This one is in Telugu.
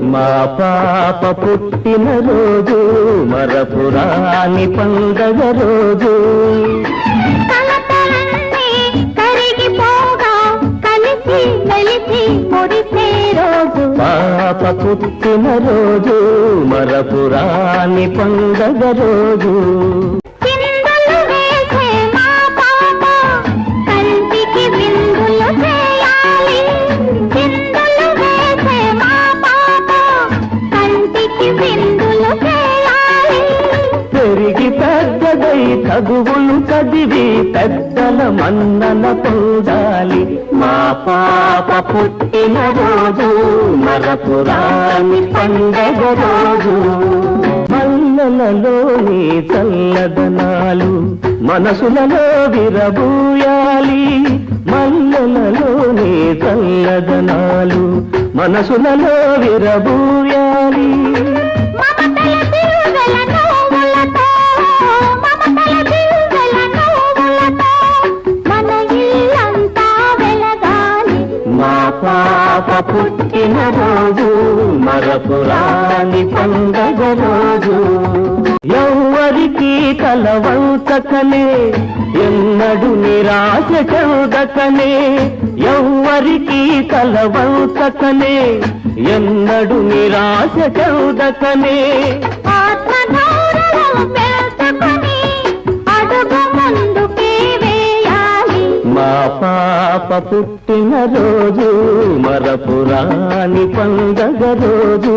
మా పాప పుట్టిన రోజు మరపురాని పండగ రోజు పాప పుట్టిన రోజు మరపురాని పండగ రోజు పెరిగి పెద్దదై చదువులు చదివి పెద్దల మన్నన పొందాలి మా పాప పుట్టిన రోజు మరపురాని పండగ రోజు మల్లెలలోని చల్లదనాలు మనసులలో విరబూయాలి మల్లెలలోని చల్లదనాలు మనసులలో విరబూయాలి పాప పుట్టిన రోజు మరపురాని పండగ రోజు ఎవ్వరికి కలవంచకనే ఎన్నడు నిరాశ చెందకనే ఎవ్వరికి కలవంచకనే ఎన్నడు నిరాశ చెందకనే మా పాప పుట్టిన రోజు మరపురాని పండగ రోజు